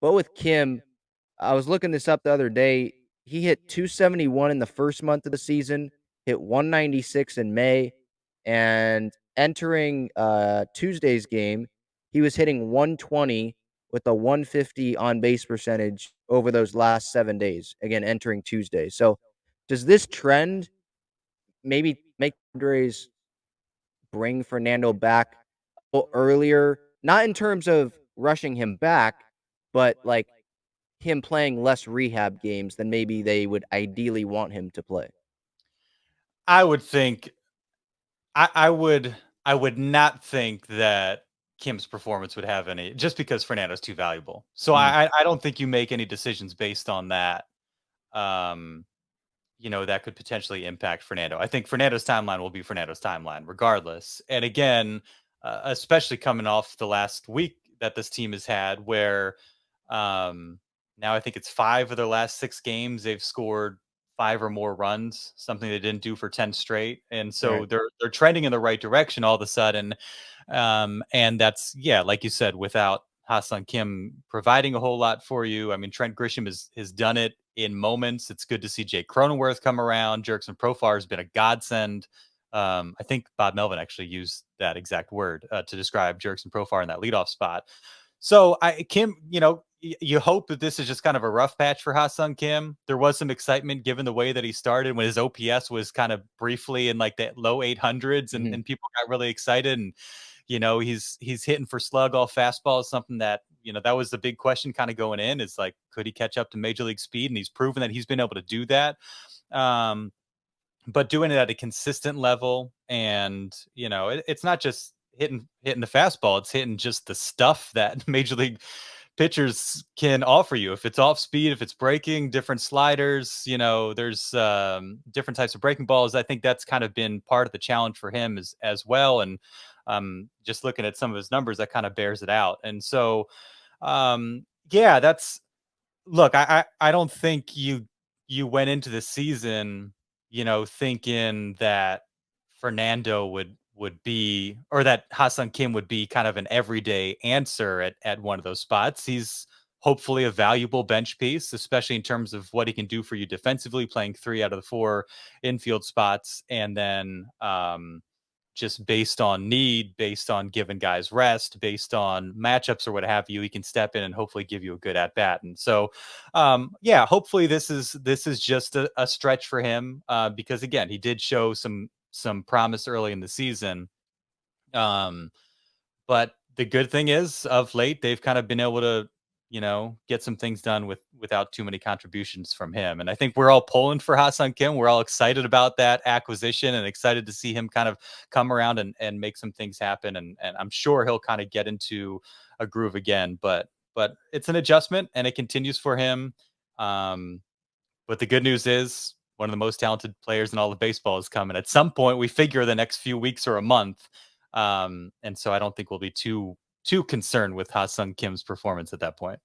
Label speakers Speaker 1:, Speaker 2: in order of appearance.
Speaker 1: But with Kim, I was looking this up the other day. He hit 271 in the first month of the season, hit 196 in May, and entering Tuesday's game, he was hitting 120 with a 150 on base percentage over those last 7 days. Again, entering Tuesday. So, does this trend maybe make Padres bring Fernando back a little earlier? Not in terms of rushing him back, but like him playing less rehab games than maybe they would ideally want him to play.
Speaker 2: I would think I would not think that Kim's performance would have any, just because Fernando's too valuable. So
Speaker 1: Mm,
Speaker 2: I don't think you make any decisions based on that. Um, that could potentially impact Fernando. I think Fernando's timeline will be Fernando's timeline regardless. And again, especially coming off the last week that this team has had, where um, now I think it's 5 of their last 6 games they've scored 5 or more runs, something they didn't do for 10 straight. And
Speaker 1: right.
Speaker 2: so they're trending in the right direction all of a sudden. And that's, yeah, like you said, without Hassan Kim providing a whole lot for you. I mean, Trent Grisham has done it in moments. It's good to see Jake Cronenworth come around. Jerkson Profar has been a godsend. I think Bob Melvin actually used that exact word to describe Jerkson Profar in that leadoff spot. So Kim, you hope that this is just kind of a rough patch for Ha-Sung Kim. There was some excitement given the way that he started when his OPS was kind of briefly in like the low 800s, and,
Speaker 1: Mhm.
Speaker 2: and people got really excited. And he's hitting for slug all fastball is something that that was the big question kind of going in, is like, could he catch up to major league speed? And he's proven that he's been able to do that. Um, but doing it at a consistent level, and it's not just hitting the fastball, it's hitting just the stuff that major league pitchers can offer you. If it's off speed, if it's breaking, different sliders, there's different types of breaking balls. I think that's kind of been part of the challenge for him as well. And just looking at some of his numbers, that kind of bears it out. And so, yeah, that's look. I don't think you went into the season, thinking that Fernando would be, or that Hassan Kim would be kind of an everyday answer at one of those spots. He's hopefully a valuable bench piece, especially in terms of what he can do for you defensively, playing 3 out of the 4 infield spots, and then just based on need, based on giving guys rest, based on matchups or what have you, he can step in and hopefully give you a good at bat. And so, yeah, hopefully this is just a stretch for him, because again, he did show some promise early in the season. Um, but the good thing is, of late, they've kind of been able to, get some things done without too many contributions from him. And I think we're all pulling for Ha-Sung Kim. We're all excited about that acquisition and excited to see him kind of come around and make some things happen. And I'm sure he'll kind of get into a groove again. But it's an adjustment, and it continues for him. Um, but the good news is, one of the most talented players in all of baseball is coming at some point. We figure the next few weeks or a month, and so I don't think we'll be too concerned with Ha Sung Kim's performance at that point.